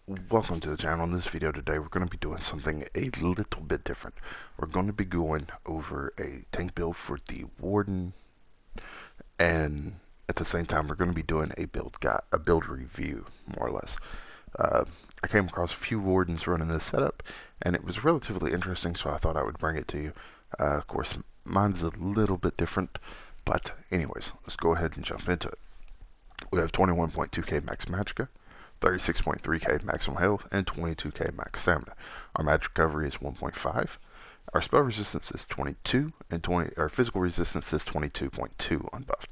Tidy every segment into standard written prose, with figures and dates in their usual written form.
Welcome to the channel. In this video today we're going to be doing something a little bit different. We're going to be going over a tank build for the Warden, and at the same time we're going to be doing a build review, more or less. I came across a few Wardens running this setup and it was relatively interesting, so I thought I would bring it to you. Of course mine's a little bit different, but anyways, let's go ahead and jump into it. We have 21.2k max magicka, 36.3k maximum health, and 22k max stamina. Our magic recovery is 1.5. Our spell resistance is 22, and our physical resistance is 22.2 unbuffed.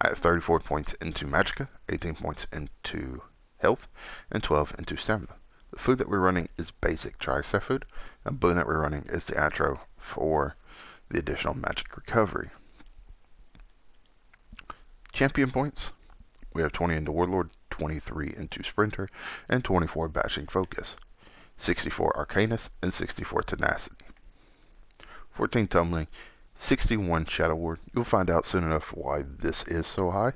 I have 34 points into magicka, 18 points into health, and 12 into stamina. The food that we're running is basic tri-staff food, and the boon that we're running is the atro for the additional magic recovery. Champion points. We have 20 into Warlord, 23 into Sprinter, and 24 Bashing Focus, 64 Arcanist, and 64 Tenacity, 14 Tumbling, 61 Shadow Ward. You'll find out soon enough why this is so high.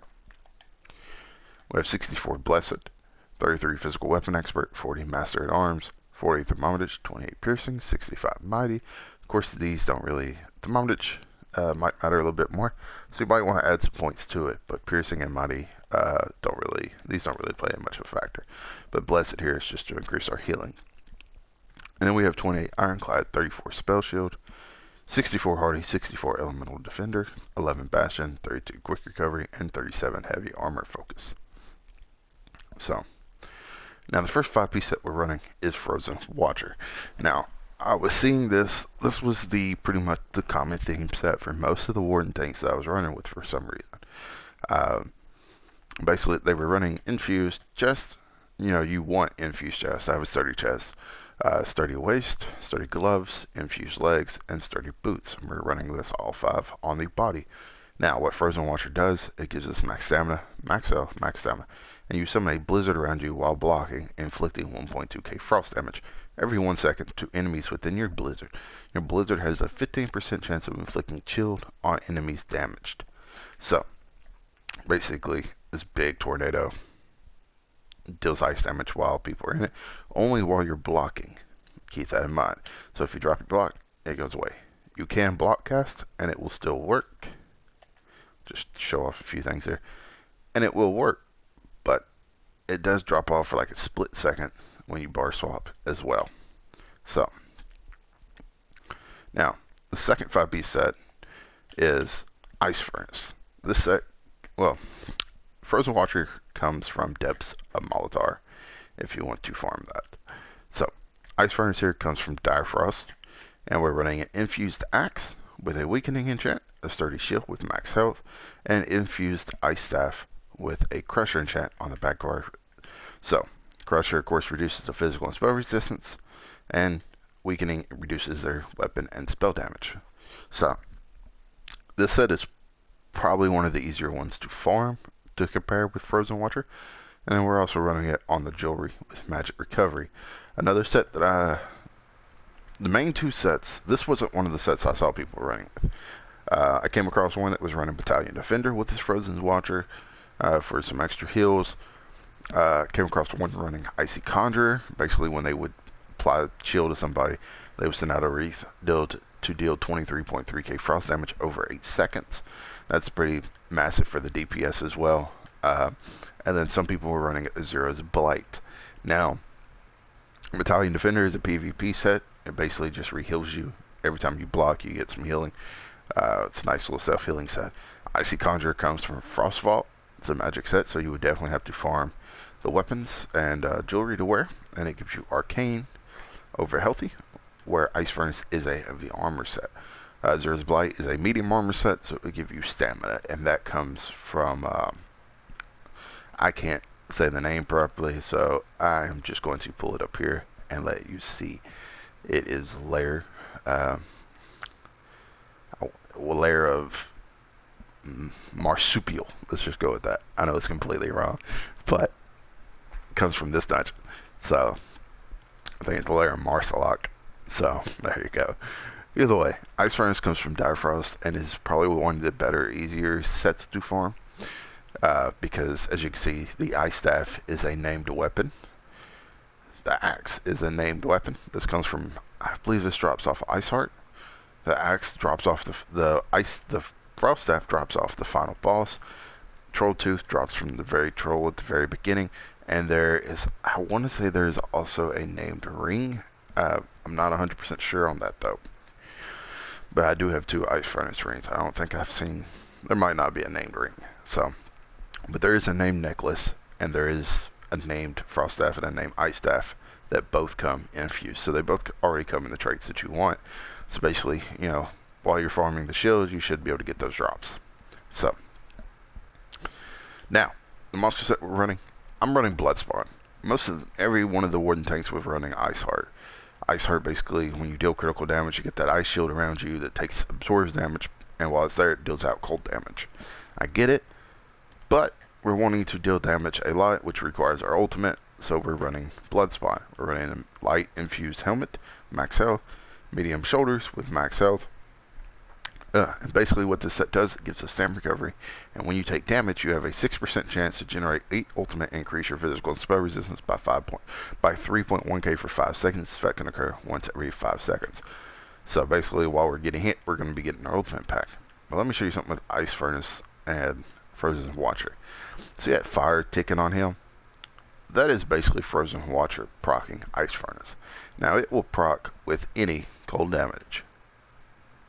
We have 64 Blessed, 33 Physical Weapon Expert, 40 Master at Arms, 40 Thermometage, 28 Piercing, 65 Mighty. Of course, these don't really... Thermometage might matter a little bit more, so you might want to add some points to it, but Piercing and Mighty these don't really play much of a factor. But Blessed here is just to increase our healing. And then we have 28 Ironclad, 34 Spell Shield, 64 Hardy, 64 Elemental Defender, 11 Bastion, 32 Quick Recovery, and 37 Heavy Armor Focus. So, now the first 5-piece set we're running is Frozen Watcher. Now, I was seeing this was pretty much the common theme set for most of the Warden tanks that I was running with for some reason. Basically, they were running infused chest. You know, you want infused chest. I have a sturdy chest, sturdy waist, sturdy gloves, infused legs, and sturdy boots. And we're running this all 5 on the body. Now, what Frozen Watcher does, it gives us max stamina, max health, max stamina, and you summon a blizzard around you while blocking, inflicting 1.2k frost damage every 1 second to enemies within your blizzard. Your blizzard has a 15% chance of inflicting chilled on enemies damaged. So, basically, this big tornado deals ice damage while people are in it, only while you're blocking. Keep that in mind. So if you drop your block, it goes away. You can block cast, and it will still work. Just show off a few things there. And it will work, but it does drop off for like a split second when you bar swap as well. So, now, the second 5-piece set is Ice Furnace. This set, well, Frozen Watcher comes from Depths of Molitar, if you want to farm that. So, Ice Furnace here comes from Dire Frost, and we're running an Infused Axe with a Weakening enchant, a Sturdy Shield with max health, and an Infused Ice Staff with a Crusher enchant on the back bar. So, Crusher, of course, reduces the physical and spell resistance, and Weakening reduces their weapon and spell damage. So, this set is probably one of the easier ones to farm to compare with Frozen Watcher. And then we're also running it on the jewelry with magic recovery. Another set that the main 2 sets, this wasn't one of the sets I saw people running with. I came across one that was running Battalion Defender with this Frozen Watcher for some extra heals. Came across one running Icy Conjurer. Basically, when they would apply a chill to somebody, they would send out a wreath to deal 23.3k frost damage over 8 seconds. That's pretty massive for the DPS as well. And then some people were running Azura's Blight. Now, Battalion Defender is a PvP set. It basically just re-heals you. Every time you block, you get some healing. It's a nice little self-healing set. Icy Conjurer comes from Frost Vault. It's a magic set, so you would definitely have to farm the weapons and jewelry to wear. And it gives you Arcane over Healthy, where Ice Furnace is a heavy armor set. Azura's Blight is a medium armor set, so it will give you stamina, and that comes from, I can't say the name properly, so I'm just going to pull it up here and let you see. It is Lair, a layer of marsupial. Let's just go with that. I know it's completely wrong, but it comes from this dungeon. So, I think it's Lair of Marsalok. So, there you go. Either way, Ice Furnace comes from Dire Frost and is probably one of the better, easier sets to farm. Because, as you can see, the Ice Staff is a named weapon. The axe is a named weapon. This comes from, I believe this drops off Ice Heart. The axe drops off the Frost Staff drops off the final boss. Troll Tooth drops from the very troll at the very beginning. And there is, I want to say there's also a named ring. I'm not 100% sure on that though. But I do have 2 Ice Furnace rings. I don't think I've seen, there might not be a named ring. So, but there is a named necklace, and there is a named Frost Staff and a named Ice Staff that both come infused. So they both already come in the traits that you want. So basically, you know, while you're farming the shield, you should be able to get those drops. So, now, the monster set we're running, I'm running Bloodspawn. Every one of the Warden tanks was running Ice Heart. Ice Heart, basically, when you deal critical damage, you get that ice shield around you that absorbs damage, and while it's there, it deals out cold damage. I get it, but we're wanting to deal damage a lot, which requires our ultimate, so we're running Bloodspawn. We're running a light infused helmet, max health, medium shoulders with max health. And basically what this set does, it gives us stamina recovery, and when you take damage, you have a 6% chance to generate 8 ultimate, increase your physical and spell resistance by 3.1k for 5 seconds. This effect can occur once every 5 seconds. So basically, while we're getting hit, we're going to be getting our ultimate pack. But let me show you something with Ice Furnace and Frozen Watcher. See that fire ticking on him? That is basically Frozen Watcher proccing Ice Furnace. Now, it will proc with any cold damage.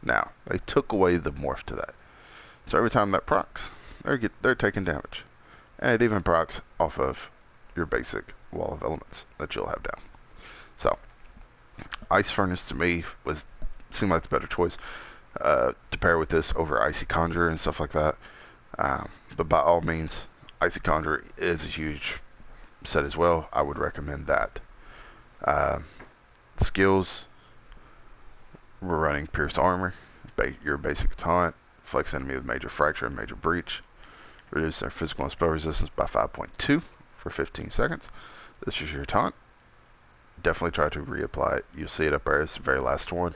Now, they took away the morph to that. So every time that procs, they're taking damage. And it even procs off of your basic wall of elements that you'll have down. So, Ice Furnace to me seemed like the better choice to pair with this over Icy Conjurer and stuff like that. But by all means, Icy Conjurer is a huge set as well. I would recommend that. Skills, we're running Pierced Armor, your basic taunt, flex enemy with major fracture and major breach, reduce their physical and spell resistance by 5.2 for 15 seconds. This is your taunt. Definitely try to reapply it. You'll see it up there, it's the very last one.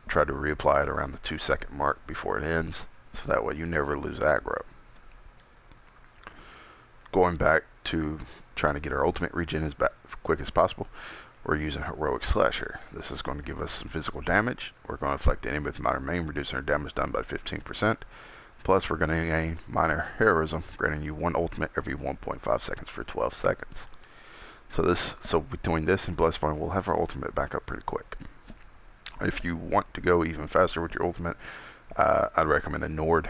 Try to reapply it around the 2-second mark before it ends, so that way you never lose aggro. Going back to trying to get our ultimate regen as quick as possible, we're using Heroic Slasher. This is going to give us some physical damage. We're going to afflict the enemy with minor maim, reducing our damage done by 15%. Plus, we're going to gain minor heroism, granting you 1 ultimate every 1.5 seconds for 12 seconds. So between this and Bloodspawn, we'll have our ultimate back up pretty quick. If you want to go even faster with your ultimate, I'd recommend a Nord,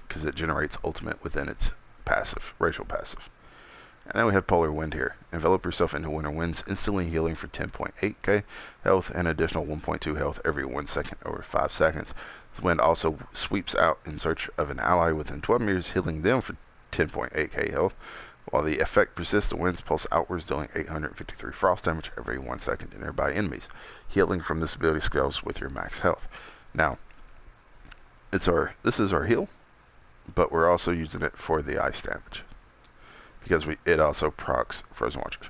because it generates ultimate within its passive, racial passive. And then we have Polar Wind here. Envelop yourself into winter winds, instantly healing for 10.8k health and additional 1.2 health every 1 second over 5 seconds. The wind also sweeps out in search of an ally within 12 meters, healing them for 10.8k health. While the effect persists, the winds pulse outwards, dealing 853 frost damage every 1 second to nearby enemies. Healing from this ability scales with your max health. Now, this is our heal, but we're also using it for the ice damage, because it also procs Frozen Watchers,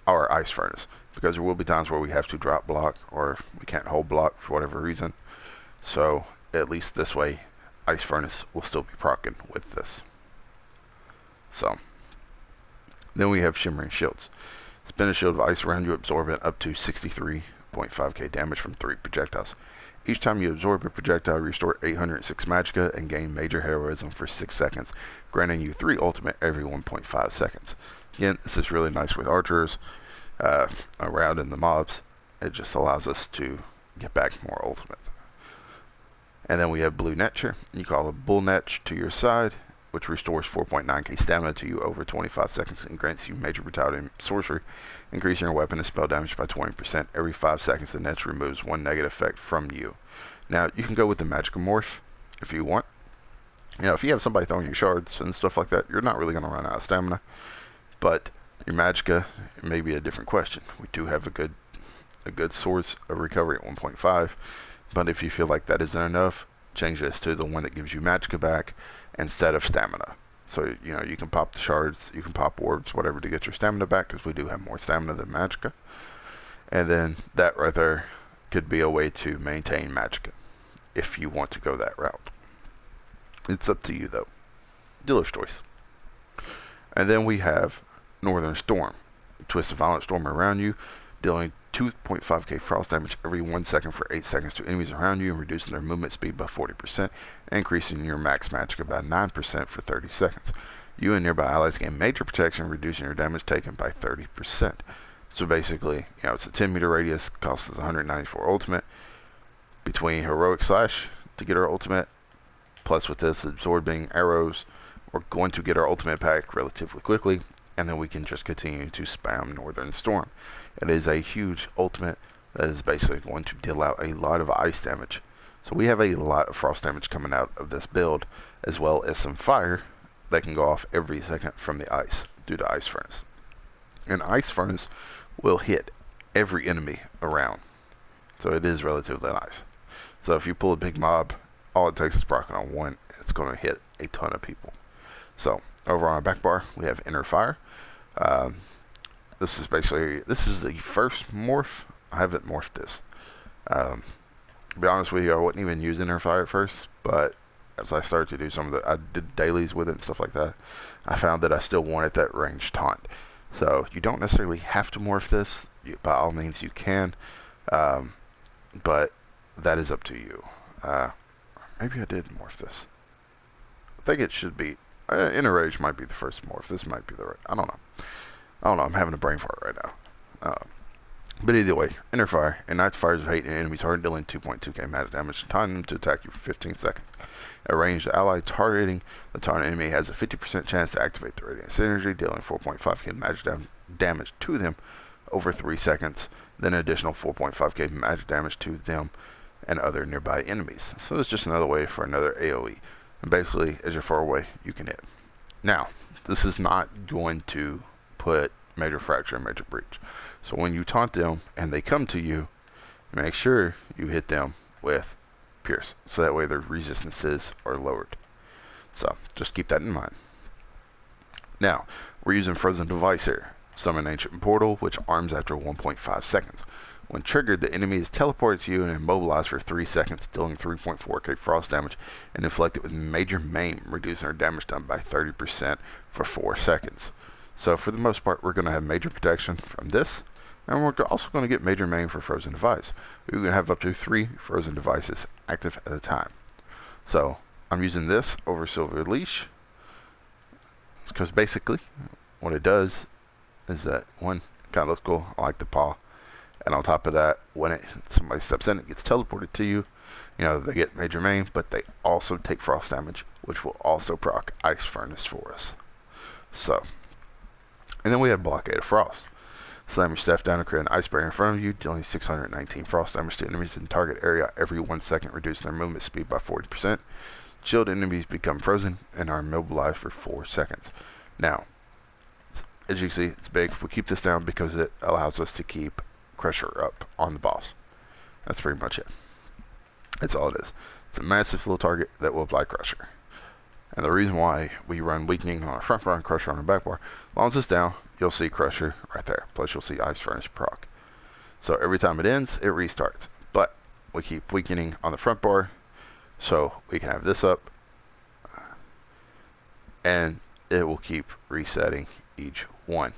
our Ice Furnace, because there will be times where we have to drop block or we can't hold block for whatever reason. So at least this way, Ice Furnace will still be proccing with this. So then we have Shimmering Shields. Spin a shield of ice around you, absorbing up to 63.5k damage from 3 projectiles. Each time you absorb a projectile, restore 806 magicka and gain major heroism for 6 seconds, granting you 3 ultimate every 1.5 seconds. Again, this is really nice with archers around in the mobs. It just allows us to get back more ultimate. And then we have Blue Netcher. You call a Bull Netch to your side, which restores 4.9k stamina to you over 25 seconds and grants you major brutality and sorcery, increasing your weapon and spell damage by 20%. Every 5 seconds, the Netch removes 1 negative effect from you. Now, you can go with the Magical Morph if you want. You know, if you have somebody throwing you shards and stuff like that, you're not really going to run out of stamina. But your Magicka may be a different question. We do have a good source of recovery at 1.5, but if you feel like that isn't enough, change this to the one that gives you Magicka back instead of stamina. So, you know, you can pop the shards, you can pop orbs, whatever, to get your stamina back, because we do have more stamina than Magicka. And then that right there could be a way to maintain Magicka if you want to go that route. It's up to you, though. Dealer's choice. And then we have Northern Storm. Twist of Violent Storm around you, dealing 2.5k frost damage every 1 second for 8 seconds to enemies around you and reducing their movement speed by 40%, and increasing your max magic by 9% for 30 seconds. You and nearby allies gain major protection, reducing your damage taken by 30%. So basically, it's a 10 meter radius, costs us 194 ultimate. Between Heroic Slash to get our ultimate, plus with this absorbing arrows, we're going to get our ultimate pack relatively quickly, and then we can just continue to spam Northern Storm. It is a huge ultimate that is basically going to deal out a lot of ice damage. So we have a lot of frost damage coming out of this build, as well as some fire that can go off every second from the ice due to Ice Furnace. And Ice Furnace will hit every enemy around, so it is relatively nice. So if you pull a big mob, all it takes is proccing on one, it's going to hit a ton of people. So over on our back bar, we have Inner Fire. This is the first morph. I haven't morphed this. To be honest with you, I wouldn't even use Inner Fire at first, but as I started to do I did dailies with it and stuff like that, I found that I still wanted that range taunt. So you don't necessarily have to morph this. By all means you can, but that is up to you. Maybe I did morph this. I think it should be, Inner Rage might be the first morph. This might be the right, I don't know, I'm having a brain fart right now. But either way, Inner Fire ignites fires of hate in enemies hard, dealing 2.2k magic damage, time them to attack you for 15 seconds. At range, the ally targeting the target enemy has a 50% chance to activate the Radiant Synergy, dealing 4.5k magic damage to them over 3 seconds, then an additional 4.5k magic damage to them and other nearby enemies. So it's just another way for another AoE. And basically, as you're far away, you can hit. Now, this is not going to put Major Fracture and Major Breach. So when you taunt them and they come to you, make sure you hit them with Pierce, so that way their resistances are lowered. So just keep that in mind. Now, we're using Frozen Device here. Summon Ancient Portal, which arms after 1.5 seconds. When triggered, the enemy is teleported to you and immobilized for 3 seconds, dealing 3.4k frost damage, and inflicted with Major Maim, reducing our damage done by 30% for 4 seconds. So for the most part, we're going to have major protection from this, and we're also going to get Major Maim for Frozen Device. We're going to have up to 3 Frozen Devices active at a time. So I'm using this over Silver Leash, because basically what it does is that, one, kind of looks cool. I like the paw. And on top of that, when somebody steps in, it gets teleported to you. They get Major Maim, but they also take frost damage, which will also proc Ice Furnace for us. So, and then we have Blockade of Frost. Slam your staff down and create an ice barrier in front of you, dealing 619 frost damage to enemies in target area every 1 second, reducing their movement speed by 40%. Chilled enemies become frozen and are immobilized for 4 seconds. Now, as you can see, it's big. We keep this down because it allows us to keep Crusher up on the boss. That's pretty much it. That's all it is. It's a massive little target that will apply Crusher. And the reason why we run Weakening on our front bar and Crusher on our back bar, as long as it's down, you'll see Crusher right there. Plus you'll see Ice Furnace proc. So every time it ends, it restarts. But we keep Weakening on the front bar, so we can have this up, and it will keep resetting each one.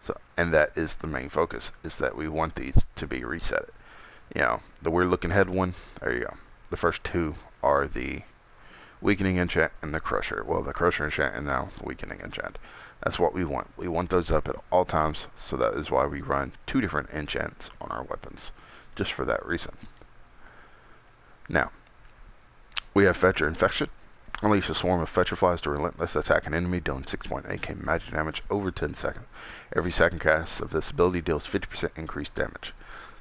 So, and that is the main focus, is that we want these to be reset. The Weird Looking Head one, there you go. The first two are the Weakening enchant and the Crusher. Well, the Crusher enchant and now the Weakening enchant. That's what we want. We want those up at all times, so that is why we run 2 different enchants on our weapons, just for that reason. Now, we have Fetcher Infection. Unleash a swarm of Fetcher Flies to relentless attack an enemy, dealing 6.8k magic damage over 10 seconds. Every second cast of this ability deals 50% increased damage.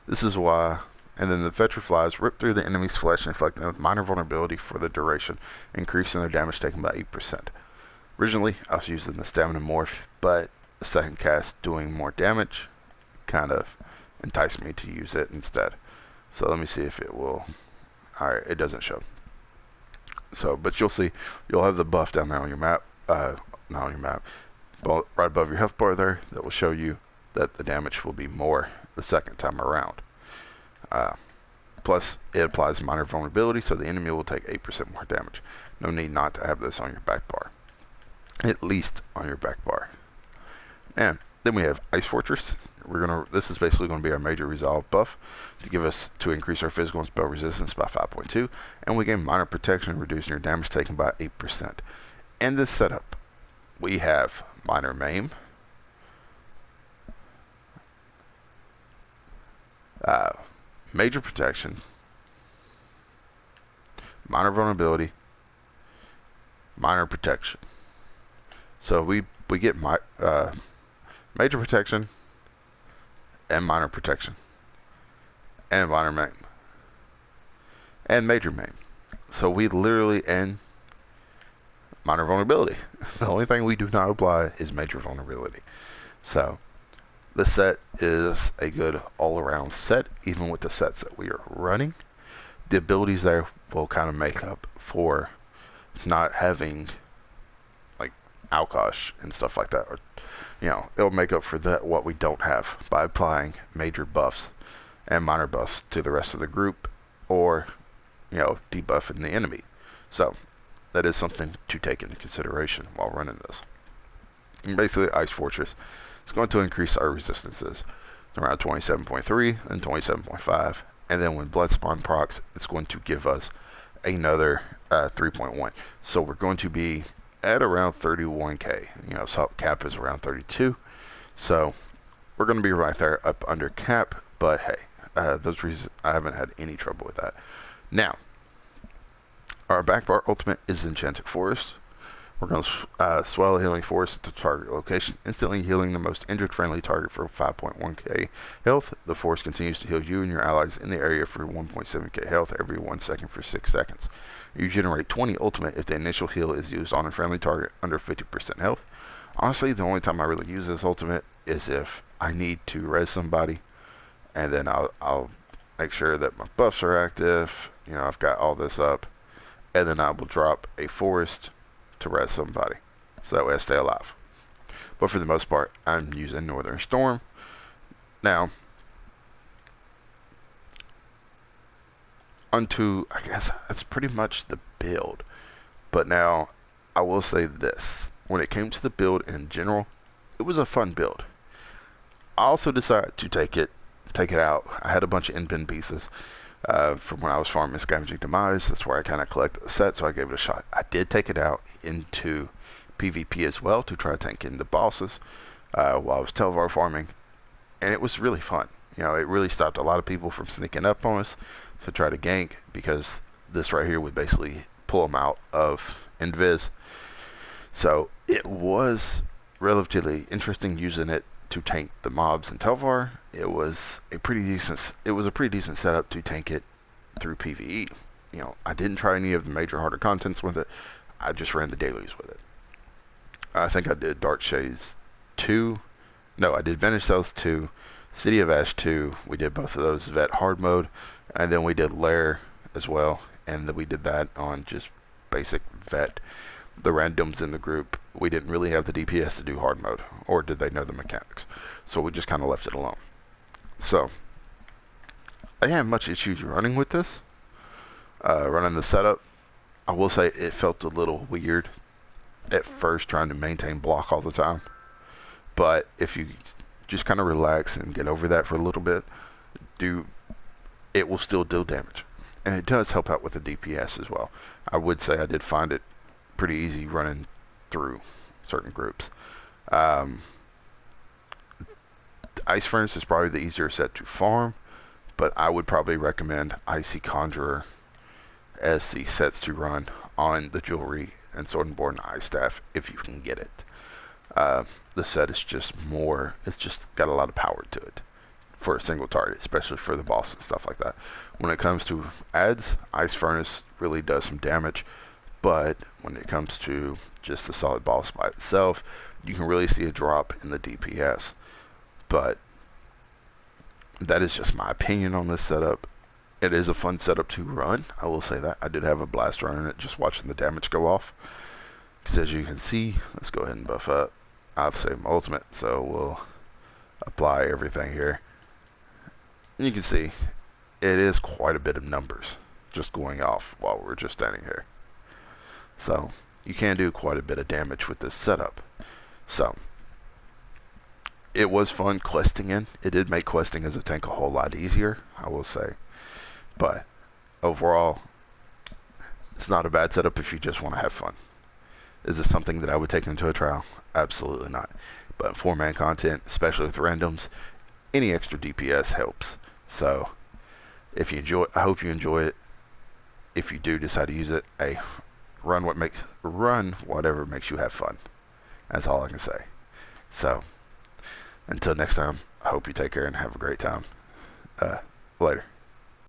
This is why, and then the Fetcher Flies rip through the enemy's flesh and inflict them with minor vulnerability for the duration, increasing their damage taken by 8%. Originally, I was using the Stamina Morph, but the second cast doing more damage kind of enticed me to use it instead. So let me see if it will. Alright, it doesn't show. So, but you'll see, you'll have the buff down there on your map, not on your map, but right above your health bar there, that will show you that the damage will be more the second time around. Plus, it applies minor vulnerability, so the enemy will take 8% more damage. No need not to have this on your back bar. At least on your back bar. And Then we have Ice Fortress. This is basically going to be our major resolve buff to increase our physical and spell resistance by 5.2, and we gain minor protection, reducing your damage taken by 8%. In this setup, we have minor maim, major protection, minor vulnerability, minor protection. So we get major protection and minor protection and minor maim and major maim. So we literally end minor vulnerability. The only thing we do not apply is major vulnerability. So this set is a good all-around set, even with the sets that we are running. The abilities there will kind of make up for not having like Alkosh and stuff like that, or it'll make up for that what we don't have by applying major buffs and minor buffs to the rest of the group, or debuffing the enemy. So that is something to take into consideration while running this. And basically, Ice Fortress is going to increase our resistances around 27.3 and 27.5, and then when Blood Spawn procs, it's going to give us another 3.1. So we're going to be at around 31k. So cap is around 32. So we're going to be right there up under cap, but hey, those reasons I haven't had any trouble with that. Now, our back bar ultimate is Enchanted Forest. We're going to swell a healing force at the target location, instantly healing the most injured friendly target for 5.1k health. The force continues to heal you and your allies in the area for 1.7k health every 1 second for 6 seconds. You generate 20 ultimate if the initial heal is used on a friendly target under 50% health. Honestly, the only time I really use this ultimate is if I need to res somebody, and then I'll make sure that my buffs are active. I've got all this up, and then I will drop a forest to res somebody, so that way I stay alive. But for the most part, I'm using Northern Storm. Now, onto, I guess that's pretty much the build. But now, I will say this. When it came to the build in general, it was a fun build. I also decided to take it out. I had a bunch of in-bin pieces from when I was farming Scavenging Demise. That's where I kind of collected the set, so I gave it a shot. I did take it out into PvP as well to try tanking the bosses while I was Telvar farming, and it was really fun. It really stopped a lot of people from sneaking up on us to try to gank, because this right here would basically pull them out of Invis. So it was relatively interesting using it to tank the mobs in Telvar. It was a pretty decent setup to tank it through PvE. I didn't try any of the major harder contents with it. I just ran the dailies with it. I think I did Dark Shades 2. No, I did Venice South 2, City of Ash 2. We did both of those vet hard mode, and then we did Lair as well, and then we did that on just basic vet. The randoms in the group, we didn't really have the DPS to do hard mode, or did they know the mechanics? So we just kind of left it alone. So I didn't have much issues running with this. Running the setup, I will say it felt a little weird at first trying to maintain block all the time. But if you just kind of relax and get over that for a little bit, it will still do damage. And it does help out with the DPS as well. I would say I did find it pretty easy running through certain groups. Ice Furnace is probably the easier set to farm, but I would probably recommend Icy Conjurer as the sets to run on the Jewelry and Sword and Board and Ice Staff if you can get it. The set is just it's just got a lot of power to it for a single target, especially for the boss and stuff like that. When it comes to adds, Ice Furnace really does some damage, but when it comes to just the solid boss by itself, you can really see a drop in the DPS. But that is just my opinion on this setup. It is a fun setup to run, I will say that. I did have a blast running it, just watching the damage go off. Because as you can see, let's go ahead and buff up. I'll save my ultimate, so we'll apply everything here. And you can see, it is quite a bit of numbers just going off while we're just standing here. So, you can do quite a bit of damage with this setup. So, It was fun questing in. It did make questing as a tank a whole lot easier, I will say. But overall, it's not a bad setup if you just want to have fun. Is this something that I would take into a trial? Absolutely not. But 4-man content, especially with randoms, any extra DPS helps. So if you enjoy, I hope you enjoy it. If you do decide to use it, hey, run whatever makes you have fun. That's all I can say. So until next time, I hope you take care and have a great time. Later.